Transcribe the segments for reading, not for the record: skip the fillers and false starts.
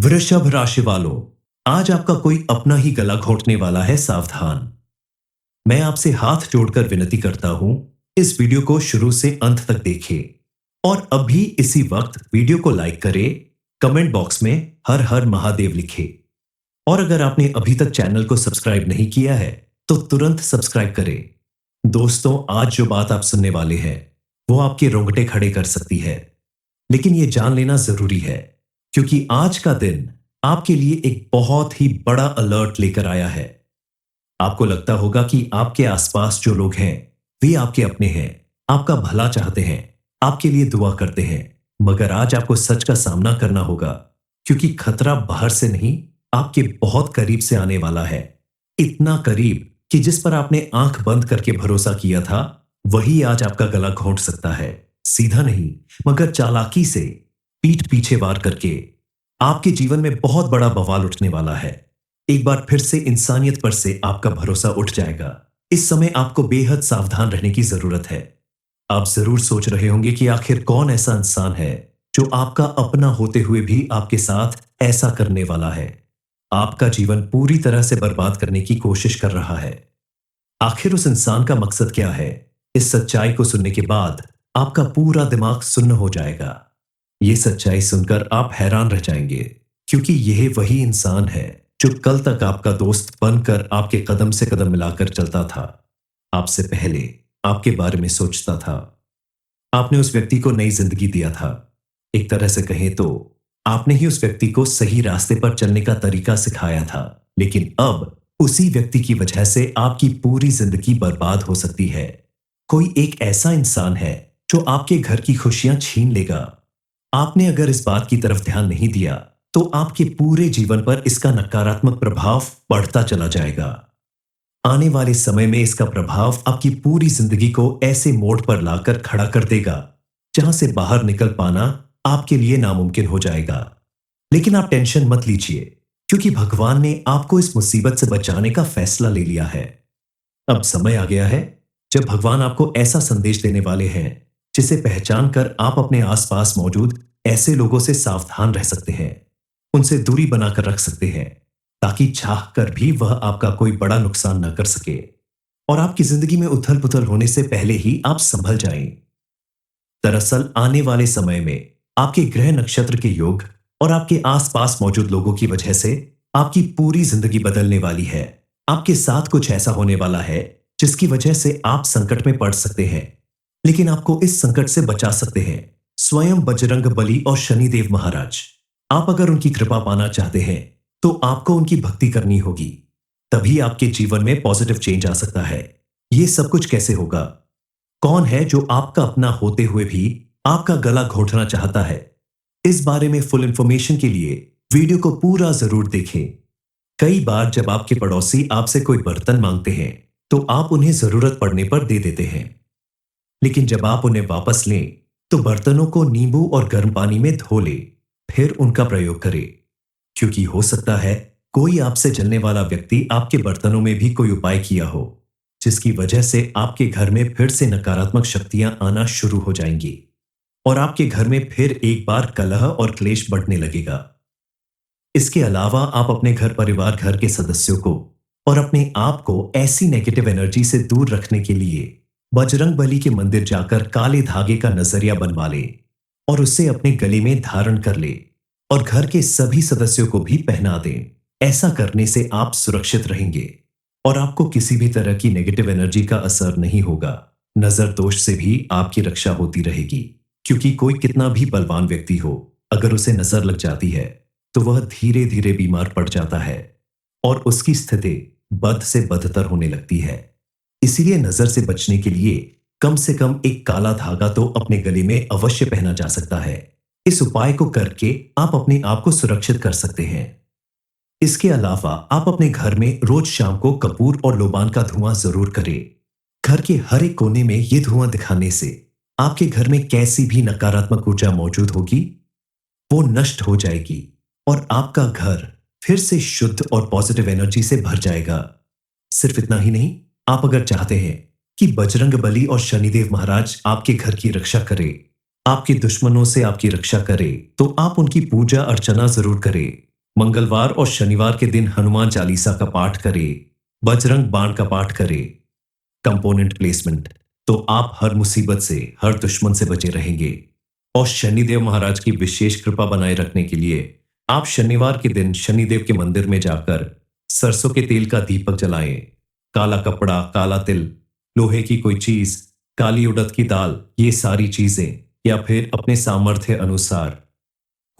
वृषभ राशि वालों, आज आपका कोई अपना ही गला घोंटने वाला है, सावधान। मैं आपसे हाथ जोड़कर विनती करता हूं, इस वीडियो को शुरू से अंत तक देखें और अभी इसी वक्त वीडियो को लाइक करें, कमेंट बॉक्स में हर हर महादेव लिखें। और अगर आपने अभी तक चैनल को सब्सक्राइब नहीं किया है तो तुरंत सब्सक्राइब करें। दोस्तों, आज जो बात आप सुनने वाले हैं वो आपके रोंगटे खड़े कर सकती है, लेकिन ये जान लेना जरूरी है क्योंकि आज का दिन आपके लिए एक बहुत ही बड़ा अलर्ट लेकर आया है। आपको लगता होगा कि आपके आसपास जो लोग हैं वे आपके अपने हैं, आपका भला चाहते हैं, आपके लिए दुआ करते हैं, मगर आज आपको सच का सामना करना होगा क्योंकि खतरा बाहर से नहीं, आपके बहुत करीब से आने वाला है। इतना करीब कि जिस पर आपने आंख बंद करके भरोसा किया था वही आज आपका गला घोंट सकता है। सीधा नहीं मगर चालाकी से, पीठ पीछे वार करके। आपके जीवन में बहुत बड़ा बवाल उठने वाला है। एक बार फिर से इंसानियत पर से आपका भरोसा उठ जाएगा। इस समय आपको बेहद सावधान रहने की जरूरत है। आप जरूर सोच रहे होंगे कि आखिर कौन ऐसा इंसान है जो आपका अपना होते हुए भी आपके साथ ऐसा करने वाला है, आपका जीवन पूरी तरह से बर्बाद करने की कोशिश कर रहा है। आखिर उस इंसान का मकसद क्या है? इस सच्चाई को सुनने के बाद आपका पूरा दिमाग सुन्न हो जाएगा। ये सच्चाई सुनकर आप हैरान रह जाएंगे क्योंकि यह वही इंसान है जो कल तक आपका दोस्त बनकर आपके कदम से कदम मिलाकर चलता था, आपसे पहले आपके बारे में सोचता था। आपने उस व्यक्ति को नई जिंदगी दिया था। एक तरह से कहें तो आपने ही उस व्यक्ति को सही रास्ते पर चलने का तरीका सिखाया था, लेकिन अब उसी व्यक्ति की वजह से आपकी पूरी जिंदगी बर्बाद हो सकती है। कोई एक ऐसा इंसान है जो आपके घर की खुशियां छीन लेगा। आपने अगर इस बात की तरफ ध्यान नहीं दिया तो आपके पूरे जीवन पर इसका नकारात्मक प्रभाव बढ़ता चला जाएगा। आने वाले समय में इसका प्रभाव आपकी पूरी जिंदगी को ऐसे मोड़ पर लाकर खड़ा कर देगा जहां से बाहर निकल पाना आपके लिए नामुमकिन हो जाएगा। लेकिन आप टेंशन मत लीजिए क्योंकि भगवान ने आपको इस मुसीबत से बचाने का फैसला ले लिया है। अब समय आ गया है जब भगवान आपको ऐसा संदेश देने वाले हैं जिसे पहचान कर आप अपने आसपास मौजूद ऐसे लोगों से सावधान रह सकते हैं, उनसे दूरी बनाकर रख सकते हैं ताकि चाह कर भी वह आपका कोई बड़ा नुकसान न कर सके और आपकी जिंदगी में उथल पुथल होने से पहले ही आप संभल जाएं। दरअसल आने वाले समय में आपके ग्रह नक्षत्र के योग और आपके आसपास मौजूद लोगों की वजह से आपकी पूरी जिंदगी बदलने वाली है। आपके साथ कुछ ऐसा होने वाला है जिसकी वजह से आप संकट में पड़ सकते हैं, लेकिन आपको इस संकट से बचा सकते हैं स्वयं बजरंग बली और शनिदेव महाराज। आप अगर उनकी कृपा पाना चाहते हैं तो आपको उनकी भक्ति करनी होगी, तभी आपके जीवन में पॉजिटिव चेंज आ सकता है। यह सब कुछ कैसे होगा? कौन है जो आपका अपना होते हुए भी आपका गला घोंटना चाहता है? इस बारे में फुल इंफॉर्मेशन के लिए वीडियो को पूरा जरूर देखें। कई बार जब आपके पड़ोसी आपसे कोई बर्तन मांगते हैं तो आप उन्हें जरूरत पड़ने पर दे देते हैं, लेकिन जब आप उन्हें वापस लें तो बर्तनों को नींबू और गर्म पानी में धो ले, फिर उनका प्रयोग करें, क्योंकि हो सकता है कोई आपसे जलने वाला व्यक्ति आपके बर्तनों में भी कोई उपाय किया हो जिसकी वजह से आपके घर में फिर से नकारात्मक शक्तियां आना शुरू हो जाएंगी और आपके घर में फिर एक बार कलह और क्लेश बढ़ने लगेगा। इसके अलावा आप अपने घर परिवार घर के सदस्यों को और अपने आप को ऐसी नेगेटिव एनर्जी से दूर रखने के लिए बजरंग बली के मंदिर जाकर काले धागे का नजरिया बनवा ले और उसे अपने गले में धारण कर ले और घर के सभी सदस्यों को भी पहना दें। ऐसा करने से आप सुरक्षित रहेंगे और आपको किसी भी तरह की नेगेटिव एनर्जी का असर नहीं होगा। नजर दोष से भी आपकी रक्षा होती रहेगी, क्योंकि कोई कितना भी बलवान व्यक्ति हो, अगर उसे नजर लग जाती है तो वह धीरे धीरे बीमार पड़ जाता है और उसकी स्थिति बद से बदतर होने लगती है। इसीलिए नजर से बचने के लिए कम से कम एक काला धागा तो अपने गले में अवश्य पहना जा सकता है। इस उपाय को करके आप अपने आप को सुरक्षित कर सकते हैं। इसके अलावा आप अपने घर में रोज शाम को कपूर और लोबान का धुआं जरूर करें। घर के हर एक कोने में यह धुआं दिखाने से आपके घर में कैसी भी नकारात्मक ऊर्जा मौजूद होगी वो नष्ट हो जाएगी और आपका घर फिर से शुद्ध और पॉजिटिव एनर्जी से भर जाएगा। सिर्फ इतना ही नहीं, आप अगर चाहते हैं कि बजरंग बली और शनिदेव महाराज आपके घर की रक्षा करें, आपके दुश्मनों से आपकी रक्षा करें, तो आप उनकी पूजा अर्चना जरूर करें। मंगलवार और शनिवार के दिन हनुमान चालीसा का पाठ करें, बजरंग बाण का पाठ करें। कंपोनेंट प्लेसमेंट, तो आप हर मुसीबत से, हर दुश्मन से बचे रहेंगे। और शनिदेव महाराज की विशेष कृपा बनाए रखने के लिए आप शनिवार के दिन शनिदेव के मंदिर में जाकर सरसों के तेल का दीपक जलाएं। काला कपड़ा, काला तिल, लोहे की कोई चीज, काली उड़द की दाल, ये सारी चीजें, या फिर अपने सामर्थ्य अनुसार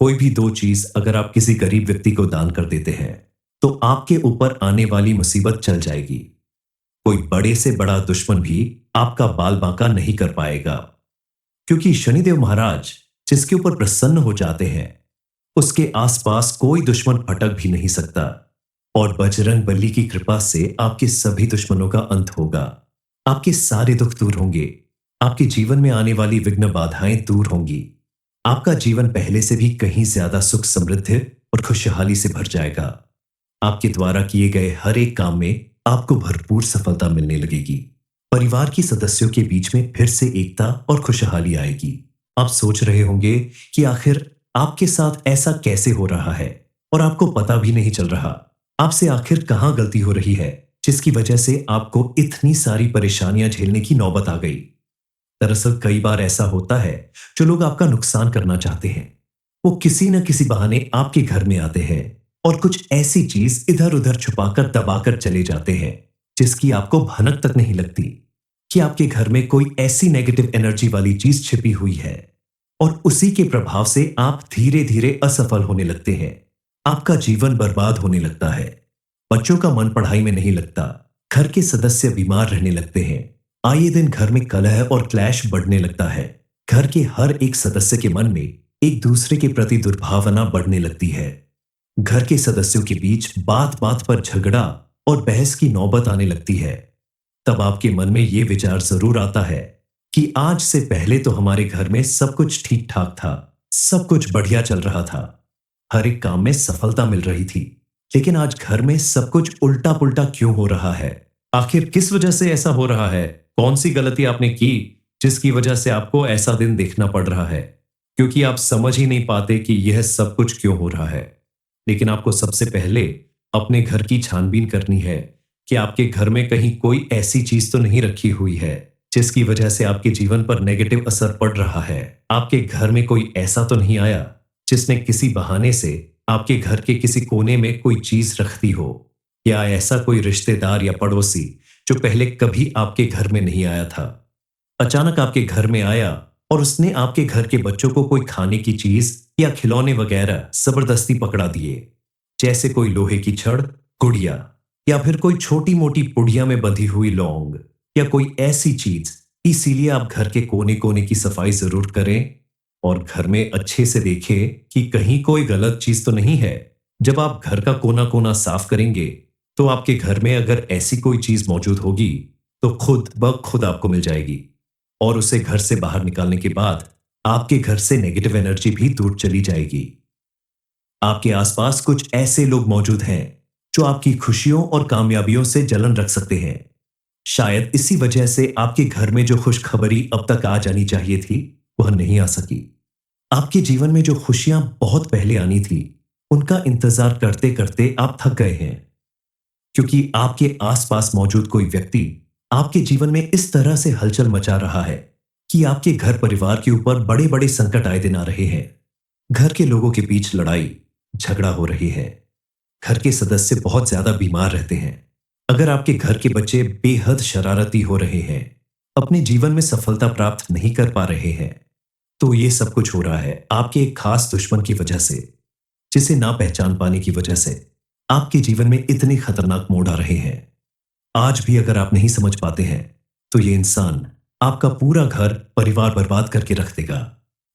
कोई भी दो चीज अगर आप किसी गरीब व्यक्ति को दान कर देते हैं तो आपके ऊपर आने वाली मुसीबत चल जाएगी। कोई बड़े से बड़ा दुश्मन भी आपका बाल बांका नहीं कर पाएगा, क्योंकि शनिदेव महाराज जिसके ऊपर प्रसन्न हो जाते हैं उसके आसपास कोई दुश्मन फटक भी नहीं सकता। और बजरंग बली की कृपा से आपके सभी दुश्मनों का अंत होगा। आपके सारे दुख दूर होंगे। आपके जीवन में आने वाली विघ्न बाधाएं दूर होंगी। आपका जीवन पहले से भी कहीं ज्यादा सुख, समृद्धि और खुशहाली से भर जाएगा। आपके द्वारा किए गए हर एक काम में आपको भरपूर सफलता मिलने लगेगी। परिवार के सदस्यों के बीच में फिर से एकता और खुशहाली आएगी। आप सोच रहे होंगे कि आखिर आपके साथ ऐसा कैसे हो रहा है, और आपको पता भी नहीं चल रहा आपसे आखिर कहां गलती हो रही है जिसकी वजह से आपको इतनी सारी परेशानियां झेलने की नौबत आ गई। दरअसल कई बार ऐसा होता है, जो लोग आपका नुकसान करना चाहते हैं वो किसी न किसी बहाने आपके घर में आते हैं और कुछ ऐसी चीज इधर उधर छुपाकर दबाकर चले जाते हैं जिसकी आपको भनक तक नहीं लगती कि आपके घर में कोई ऐसी नेगेटिव एनर्जी वाली चीज छिपी हुई है। और उसी के प्रभाव से आप धीरे धीरे असफल होने लगते हैं। आपका जीवन बर्बाद होने लगता है। बच्चों का मन पढ़ाई में नहीं लगता। घर के सदस्य बीमार रहने लगते हैं। आए दिन घर में कलह और क्लैश बढ़ने लगता है। घर के हर एक सदस्य के मन में एक दूसरे के प्रति दुर्भावना बढ़ने लगती है। घर के सदस्यों के बीच बात बात पर झगड़ा और बहस की नौबत आने लगती है। तब आपके मन में यह विचार जरूर आता है कि आज से पहले तो हमारे घर में सब कुछ ठीक ठाक था, सब कुछ बढ़िया चल रहा था, हर एक काम में सफलता मिल रही थी, लेकिन आज घर में सब कुछ उल्टा पुल्टा क्यों हो रहा है? आखिर किस वजह से ऐसा हो रहा है? कौन सी गलती आपने की जिसकी वजह से आपको ऐसा दिन देखना पड़ रहा है? क्योंकि आप समझ ही नहीं पाते कि यह सब कुछ क्यों हो रहा है। लेकिन आपको सबसे पहले अपने घर की छानबीन करनी है कि आपके घर में कहीं कोई ऐसी चीज तो नहीं रखी हुई है जिसकी वजह से आपके जीवन पर नेगेटिव असर पड़ रहा है। आपके घर में कोई ऐसा तो नहीं आया जिसने किसी बहाने से आपके घर के किसी कोने में कोई चीज रख दी हो, या ऐसा कोई रिश्तेदार या पड़ोसी जो पहले कभी आपके घर में नहीं आया था अचानक आपके घर में आया और उसने आपके घर के बच्चों को कोई खाने की चीज या खिलौने वगैरह जबरदस्ती पकड़ा दिए, जैसे कोई लोहे की छड़, गुड़िया, या फिर कोई छोटी मोटी पुड़िया में बंधी हुई लौंग, या कोई ऐसी चीज। इसीलिए आप घर के कोने कोने की सफाई जरूर करें और घर में अच्छे से देखें कि कहीं कोई गलत चीज तो नहीं है। जब आप घर का कोना कोना साफ करेंगे तो आपके घर में अगर ऐसी कोई चीज मौजूद होगी तो खुद ब खुद आपको मिल जाएगी, और उसे घर से बाहर निकालने के बाद आपके घर से नेगेटिव एनर्जी भी दूर चली जाएगी। आपके आसपास कुछ ऐसे लोग मौजूद हैं जो आपकी खुशियों और कामयाबियों से जलन रख सकते हैं। शायद इसी वजह से आपके घर में जो खुशखबरी अब तक आ जानी चाहिए थी वह नहीं आ सकी। आपके जीवन में जो खुशियां बहुत पहले आनी थी उनका इंतजार करते करते आप थक गए हैं, क्योंकि आपके आसपास मौजूद कोई व्यक्ति आपके जीवन में इस तरह से हलचल मचा रहा है कि आपके घर परिवार के ऊपर बड़े बड़े संकट आए दिन आ रहे हैं। घर के लोगों के बीच लड़ाई झगड़ा हो रही है। घर के सदस्य बहुत ज्यादा बीमार रहते हैं। अगर आपके घर के बच्चे बेहद शरारती हो रहे हैं, अपने जीवन में सफलता प्राप्त नहीं कर पा रहे हैं, तो ये सब कुछ हो रहा है आपके एक खास दुश्मन की वजह से, जिसे ना पहचान पाने की वजह से आपके जीवन में इतने खतरनाक मोड़ आ रहे हैं। आज भी अगर आप नहीं समझ पाते हैं तो ये इंसान आपका पूरा घर परिवार बर्बाद करके रख देगा।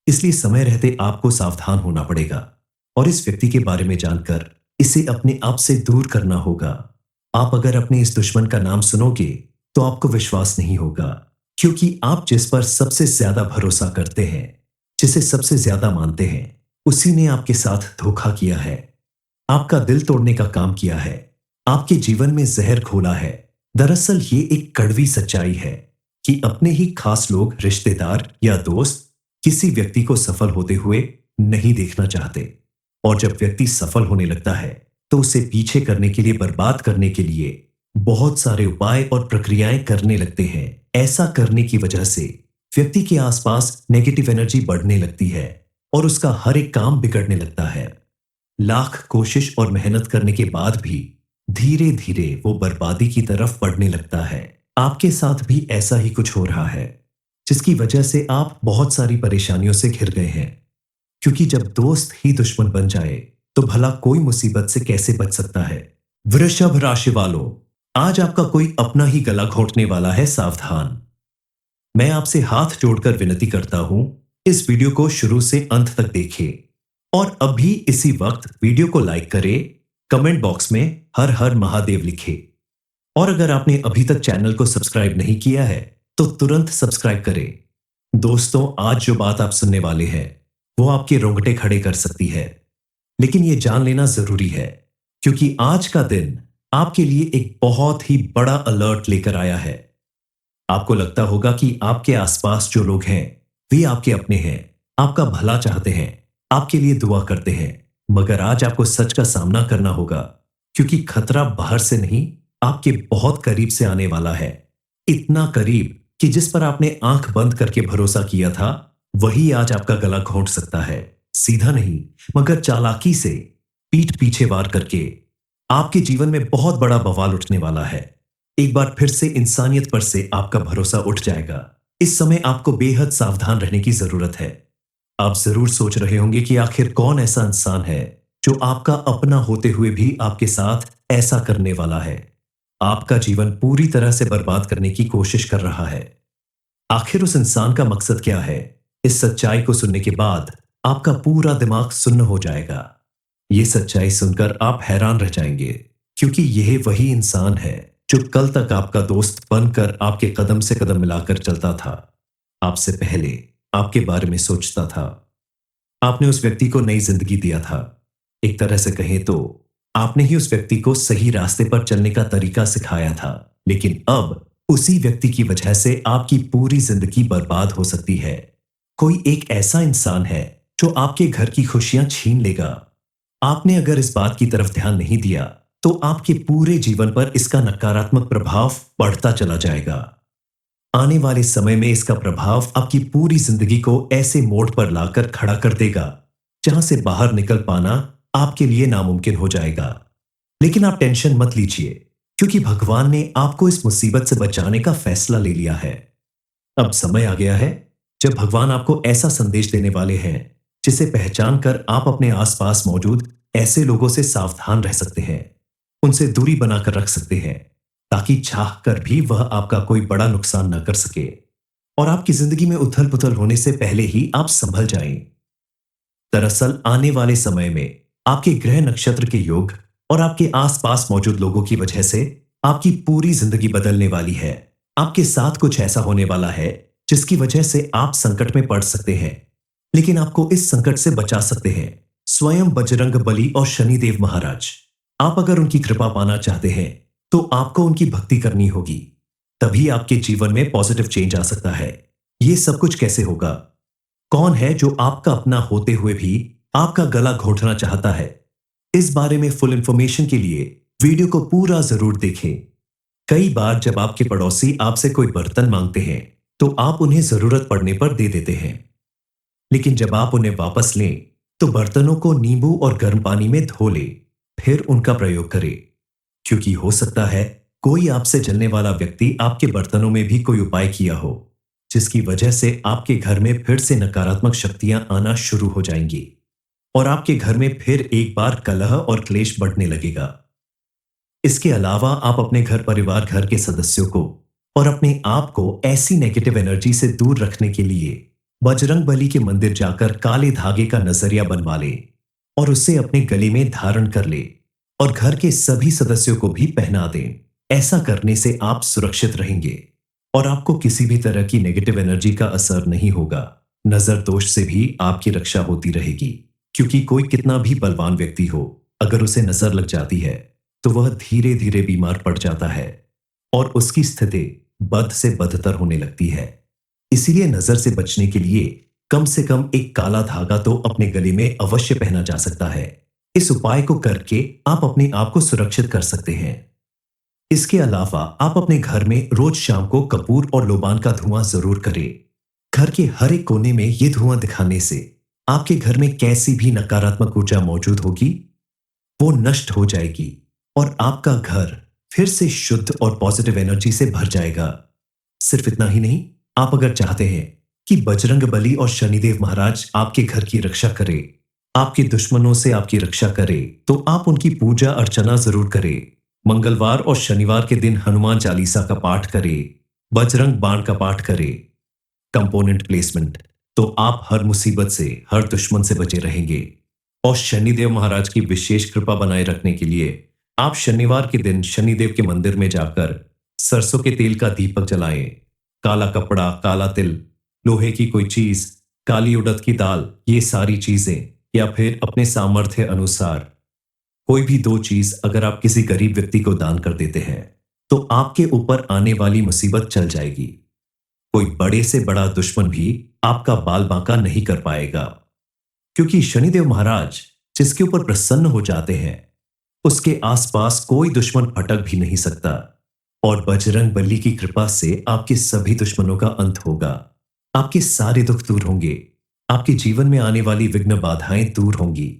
इसलिए समय रहते आपको सावधान होना पड़ेगा और इस व्यक्ति के बारे में जानकर इसे अपने आप से दूर करना होगा। आप अगर अपने इस दुश्मन का नाम सुनोगे तो आपको विश्वास नहीं होगा, क्योंकि आप जिस पर सबसे ज्यादा भरोसा करते हैं, जिसे सबसे ज्यादा मानते हैं, उसी ने आपके साथ धोखा किया है, आपका दिल तोड़ने का काम किया है, आपके जीवन में जहर घोला है। दरअसल ये एक कड़वी सच्चाई है कि अपने ही खास लोग, रिश्तेदार या दोस्त किसी व्यक्ति को सफल होते हुए नहीं देखना चाहते। और जब व्यक्ति सफल होने लगता है तो उसे पीछे करने के लिए, बर्बाद करने के लिए बहुत सारे उपाय और प्रक्रियाएं करने लगते हैं। ऐसा करने की वजह से व्यक्ति के आसपास नेगेटिव एनर्जी बढ़ने लगती है और उसका हर एक काम बिगड़ने लगता है। लाख कोशिश और मेहनत करने के बाद भी धीरे धीरे वो बर्बादी की तरफ बढ़ने लगता है। आपके साथ भी ऐसा ही कुछ हो रहा है, जिसकी वजह से आप बहुत सारी परेशानियों से घिर गए हैं। क्योंकि जब दोस्त ही दुश्मन बन जाए तो भला कोई मुसीबत से कैसे बच सकता है। वृषभ राशि वालों, आज आपका कोई अपना ही गला घोंटने वाला है, सावधान। मैं आपसे हाथ जोड़कर विनती करता हूं, इस वीडियो को शुरू से अंत तक देखें और अभी इसी वक्त वीडियो को लाइक करें, कमेंट बॉक्स में हर हर महादेव लिखें। और अगर आपने अभी तक चैनल को सब्सक्राइब नहीं किया है तो तुरंत सब्सक्राइब करें। दोस्तों, आज जो बात आप सुनने वाले हैं वो आपके रोंगटे खड़े कर सकती है, लेकिन यह जान लेना जरूरी है क्योंकि आज का दिन आपके लिए एक बहुत ही बड़ा अलर्ट लेकर आया है। आपको लगता होगा कि आपके आसपास जो लोग हैं वे आपके अपने हैं, आपका भला चाहते हैं, आपके लिए दुआ करते हैं, मगर आज आपको सच का सामना करना होगा क्योंकि खतरा बाहर से नहीं, आपके बहुत करीब से आने वाला है। इतना करीब कि जिस पर आपने आंख बंद करके भरोसा किया था वही आज आपका गला घोंट सकता है। सीधा नहीं मगर चालाकी से, पीठ पीछे वार करके आपके जीवन में बहुत बड़ा बवाल उठने वाला है। एक बार फिर से इंसानियत पर से आपका भरोसा उठ जाएगा। इस समय आपको बेहद सावधान रहने की जरूरत है। आप जरूर सोच रहे होंगे कि आखिर कौन ऐसा इंसान है जो आपका अपना होते हुए भी आपके साथ ऐसा करने वाला है, आपका जीवन पूरी तरह से बर्बाद करने की कोशिश कर रहा है। आखिर उस इंसान का मकसद क्या है? इस सच्चाई को सुनने के बाद आपका पूरा दिमाग सुन्न हो जाएगा। ये सच्चाई सुनकर आप हैरान रह जाएंगे क्योंकि यह वही इंसान है जो कल तक आपका दोस्त बनकर आपके कदम से कदम मिलाकर चलता था, आपसे पहले आपके बारे में सोचता था। आपने उस व्यक्ति को नई जिंदगी दिया था। एक तरह से कहें तो आपने ही उस व्यक्ति को सही रास्ते पर चलने का तरीका सिखाया था, लेकिन अब उसी व्यक्ति की वजह से आपकी पूरी जिंदगी बर्बाद हो सकती है। कोई एक ऐसा इंसान है जो आपके घर की खुशियां छीन लेगा। आपने अगर इस बात की तरफ ध्यान नहीं दिया तो आपके पूरे जीवन पर इसका नकारात्मक प्रभाव बढ़ता चला जाएगा। आने वाले समय में इसका प्रभाव आपकी पूरी जिंदगी को ऐसे मोड़ पर लाकर खड़ा कर देगा जहां से बाहर निकल पाना आपके लिए नामुमकिन हो जाएगा। लेकिन आप टेंशन मत लीजिए क्योंकि भगवान ने आपको इस मुसीबत से बचाने का फैसला ले लिया है। अब समय आ गया है जब भगवान आपको ऐसा संदेश देने वाले हैं जिसे पहचान कर आप अपने आसपास मौजूद ऐसे लोगों से सावधान रह सकते हैं, उनसे दूरी बनाकर रख सकते हैं ताकि चाह कर भी वह आपका कोई बड़ा नुकसान न कर सके और आपकी जिंदगी में उथल पुथल होने से पहले ही आप संभल जाएं। दरअसल आने वाले समय में आपके ग्रह नक्षत्र के योग और आपके आसपास मौजूद लोगों की वजह से आपकी पूरी जिंदगी बदलने वाली है। आपके साथ कुछ ऐसा होने वाला है जिसकी वजह से आप संकट में पड़ सकते हैं, लेकिन आपको इस संकट से बचा सकते हैं स्वयं बजरंग बली और शनिदेव महाराज। आप अगर उनकी कृपा पाना चाहते हैं तो आपको उनकी भक्ति करनी होगी, तभी आपके जीवन में पॉजिटिव चेंज आ सकता है। यह सब कुछ कैसे होगा? कौन है जो आपका अपना होते हुए भी आपका गला घोंटना चाहता है? इस बारे में फुल इंफॉर्मेशन के लिए वीडियो को पूरा जरूर देखें। कई बार जब आपके पड़ोसी आपसे कोई बर्तन मांगते हैं तो आप उन्हें जरूरत पड़ने पर दे देते हैं, लेकिन जब आप उन्हें वापस लें तो बर्तनों को नींबू और गर्म पानी में धो ले, फिर उनका प्रयोग करें, क्योंकि हो सकता है कोई आपसे जलने वाला व्यक्ति आपके बर्तनों में भी कोई उपाय किया हो जिसकी वजह से आपके घर में फिर से नकारात्मक शक्तियां आना शुरू हो जाएंगी और आपके घर में फिर एक बार कलह और क्लेश बढ़ने लगेगा। इसके अलावा आप अपने घर परिवार, घर के सदस्यों को और अपने आप को ऐसी नेगेटिव एनर्जी से दूर रखने के लिए बजरंग बली के मंदिर जाकर काले धागे का नजरिया बनवा ले और उसे अपने गले में धारण कर ले और घर के सभी सदस्यों को भी पहना दें। ऐसा करने से आप सुरक्षित रहेंगे और आपको किसी भी तरह की नेगेटिव एनर्जी का असर नहीं होगा। नजर दोष से भी आपकी रक्षा होती रहेगी, क्योंकि कोई कितना भी बलवान व्यक्ति हो, अगर उसे नजर लग जाती है तो वह धीरे धीरे बीमार पड़ जाता है और उसकी स्थिति बद से बदतर होने लगती है। इसीलिए नजर से बचने के लिए कम से कम एक काला धागा तो अपने गले में अवश्य पहना जा सकता है। इस उपाय को करके आप अपने आप को सुरक्षित कर सकते हैं। इसके अलावा आप अपने घर में रोज शाम को कपूर और लोबान का धुआं जरूर करें। घर के हर एक कोने में ये धुआं दिखाने से आपके घर में कैसी भी नकारात्मक ऊर्जा मौजूद होगी, वो नष्ट हो जाएगी और आपका घर फिर से शुद्ध और पॉजिटिव एनर्जी से भर जाएगा। सिर्फ इतना ही नहीं, आप अगर चाहते हैं कि बजरंग बली और शनिदेव महाराज आपके घर की रक्षा करे, आपके दुश्मनों से आपकी रक्षा करे, तो आप उनकी पूजा अर्चना जरूर करें। मंगलवार और शनिवार के दिन हनुमान चालीसा का पाठ करें, बजरंग बाण का पाठ करें। कंपोनेंट प्लेसमेंट, तो आप हर मुसीबत से, हर दुश्मन से बचे रहेंगे। और शनिदेव महाराज की विशेष कृपा बनाए रखने के लिए आप शनिवार के दिन शनिदेव के मंदिर में जाकर सरसों के तेल का दीपक जलाएं। काला कपड़ा, काला तिल, लोहे की कोई चीज, काली उड़द की दाल, ये सारी चीजें, या फिर अपने सामर्थ्य अनुसार कोई भी दो चीज अगर आप किसी गरीब व्यक्ति को दान कर देते हैं तो आपके ऊपर आने वाली मुसीबत चल जाएगी। कोई बड़े से बड़ा दुश्मन भी आपका बाल बांका नहीं कर पाएगा, क्योंकि शनिदेव महाराज जिसके ऊपर प्रसन्न हो जाते हैं उसके आसपास कोई दुश्मन फटक भी नहीं सकता। और बजरंग बली की कृपा से आपके सभी दुश्मनों का अंत होगा, आपके सारे दुख दूर होंगे, आपके जीवन में आने वाली विघ्न बाधाएं दूर होंगी,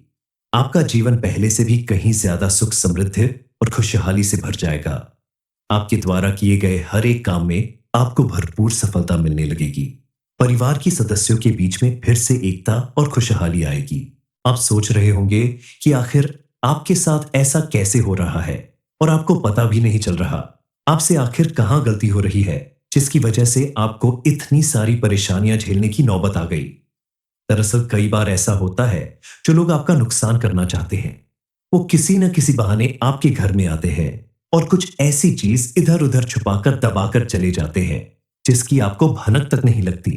आपका जीवन पहले से भी कहीं ज्यादा सुख समृद्धि और खुशहाली से भर जाएगा। आपके द्वारा किए गए हर एक काम में आपको भरपूर सफलता मिलने लगेगी। परिवार के सदस्यों के बीच में फिर से एकता और खुशहाली आएगी। आप सोच रहे होंगे कि आखिर आपके साथ ऐसा कैसे हो रहा है और आपको पता भी नहीं चल रहा, आपसे आखिर कहां गलती हो रही है जिसकी वजह से आपको इतनी सारी परेशानियां झेलने की नौबत आ गई। दरअसल कई बार ऐसा होता है, जो लोग आपका नुकसान करना चाहते हैं वो किसी न किसी बहाने आपके घर में आते हैं और कुछ ऐसी चीज इधर उधर छुपाकर दबाकर चले जाते हैं जिसकी आपको भनक तक नहीं लगती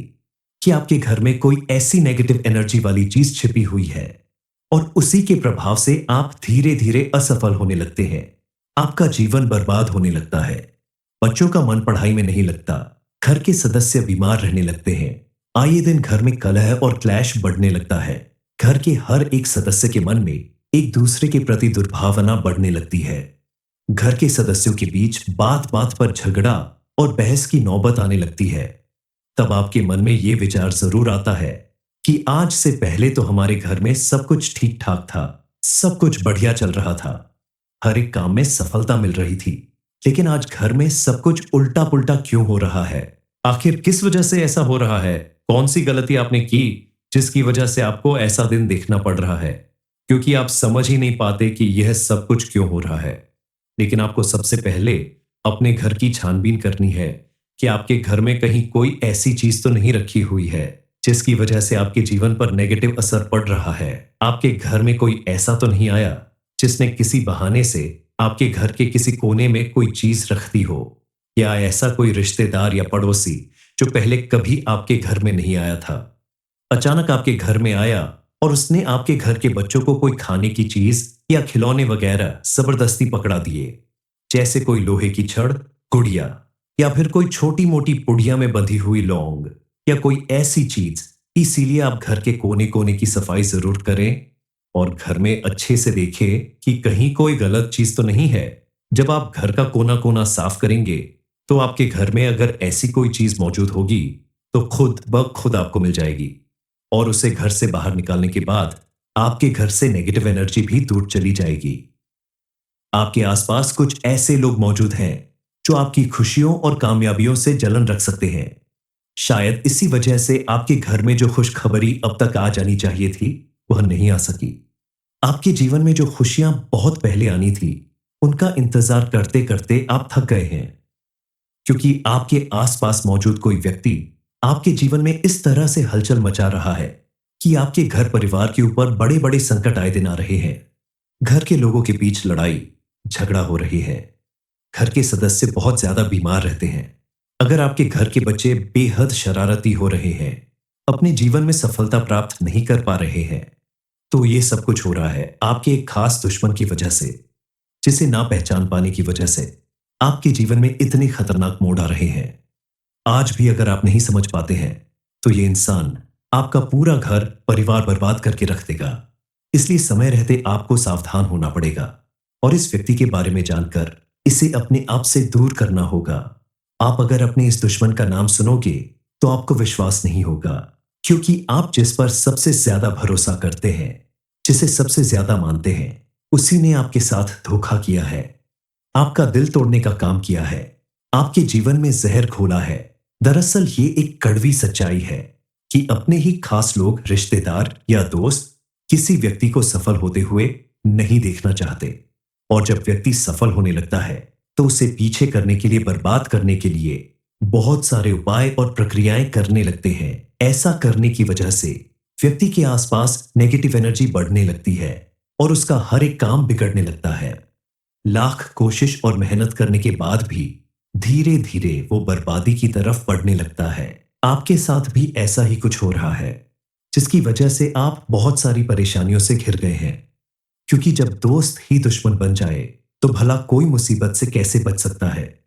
कि आपके घर में कोई ऐसी नेगेटिव एनर्जी वाली चीज छिपी हुई है, और उसी के प्रभाव से आप धीरे धीरे असफल होने लगते हैं। आपका जीवन बर्बाद होने लगता है, बच्चों का मन पढ़ाई में नहीं लगता, घर के सदस्य बीमार रहने लगते हैं, आए दिन घर में कलह और क्लैश बढ़ने लगता है, घर के हर एक सदस्य के मन में एक दूसरे के प्रति दुर्भावना बढ़ने लगती है, घर के सदस्यों के बीच बात बात पर झगड़ा और बहस की नौबत आने लगती है। तब आपके मन में यह विचार जरूर आता है कि आज से पहले तो हमारे घर में सब कुछ ठीक ठाक था, सब कुछ बढ़िया चल रहा था, हर एक काम में सफलता मिल रही थी, लेकिन आज घर में सब कुछ उल्टा पुल्टा क्यों हो रहा है? आखिर किस वजह से ऐसा हो रहा है? कौन सी गलती आपने की जिसकी वजह से आपको ऐसा दिन देखना पड़ रहा है? क्योंकि आप समझ ही नहीं पाते कि यह सब कुछ क्यों हो रहा है। लेकिन आपको सबसे पहले अपने घर की छानबीन करनी है कि आपके घर में कहीं कोई ऐसी चीज तो नहीं रखी हुई है जिसकी वजह से आपके जीवन पर नेगेटिव असर पड़ रहा है। आपके घर में कोई ऐसा तो नहीं आया जिसने किसी बहाने से आपके घर के किसी कोने में कोई चीज रख दी हो, या ऐसा कोई रिश्तेदार या पड़ोसी जो पहले कभी आपके घर में नहीं आया था अचानक आपके घर में आया और उसने आपके घर के बच्चों को कोई खाने की चीज या खिलौने वगैरह जबरदस्ती पकड़ा दिए, जैसे कोई लोहे की छड़, गुड़िया, या फिर कोई छोटी मोटी पुड़िया में बंधी हुई लौंग या कोई ऐसी चीज। इसीलिए आप घर के कोने कोने की सफाई जरूर करें और घर में अच्छे से देखें कि कहीं कोई गलत चीज तो नहीं है। जब आप घर का कोना कोना साफ करेंगे तो आपके घर में अगर ऐसी कोई चीज मौजूद होगी तो खुद ब खुद आपको मिल जाएगी, और उसे घर से बाहर निकालने के बाद आपके घर से नेगेटिव एनर्जी भी दूर चली जाएगी। आपके आसपास कुछ ऐसे लोग मौजूद हैं जो आपकी खुशियों और कामयाबियों से जलन रख सकते हैं। शायद इसी वजह से आपके घर में जो खुशखबरी अब तक आ जानी चाहिए थी वह नहीं आ सकी। आपके जीवन में जो खुशियां बहुत पहले आनी थी उनका इंतजार करते करते आप थक गए हैं, क्योंकि आपके आसपास मौजूद कोई व्यक्ति आपके जीवन में इस तरह से हलचल मचा रहा है कि आपके घर परिवार के ऊपर बड़े बड़े संकट आए दिन आ रहे हैं। घर के लोगों के बीच लड़ाई झगड़ा हो रही है, घर के सदस्य बहुत ज्यादा बीमार रहते हैं, अगर आपके घर के बच्चे बेहद शरारती हो रहे हैं, अपने जीवन में सफलता प्राप्त नहीं कर पा रहे हैं, तो ये सब कुछ हो रहा है आपके एक खास दुश्मन की वजह से, जिसे ना पहचान पाने की वजह से आपके जीवन में इतने खतरनाक मोड़ आ रहे हैं। आज भी अगर आप नहीं समझ पाते हैं तो ये इंसान आपका पूरा घर परिवार बर्बाद करके रख देगा। इसलिए समय रहते आपको सावधान होना पड़ेगा और इस व्यक्ति के बारे में जानकर इसे अपने आप से दूर करना होगा। आप अगर अपने इस दुश्मन का नाम सुनोगे तो आपको विश्वास नहीं होगा, क्योंकि आप जिस पर सबसे ज्यादा भरोसा करते हैं, जिसे सबसे ज्यादा मानते हैं, उसी ने आपके साथ धोखा किया है, आपका दिल तोड़ने का काम किया है, आपके जीवन में जहर घोला है। दरअसल ये एक कड़वी सच्चाई है कि अपने ही खास लोग, रिश्तेदार या दोस्त किसी व्यक्ति को सफल होते हुए नहीं देखना चाहते। और जब व्यक्ति सफल होने लगता है तो उसे पीछे करने के लिए, बर्बाद करने के लिए बहुत सारे उपाय और प्रक्रियाएं करने लगते हैं। ऐसा करने की वजह से व्यक्ति के आसपास नेगेटिव एनर्जी बढ़ने लगती है और उसका हर एक काम बिगड़ने लगता है। लाख कोशिश और मेहनत करने के बाद भी धीरे धीरे वो बर्बादी की तरफ बढ़ने लगता है। आपके साथ भी ऐसा ही कुछ हो रहा है, जिसकी वजह से आप बहुत सारी परेशानियों से घिर गए हैं। क्योंकि जब दोस्त ही दुश्मन बन जाए तो भला कोई मुसीबत से कैसे बच सकता है।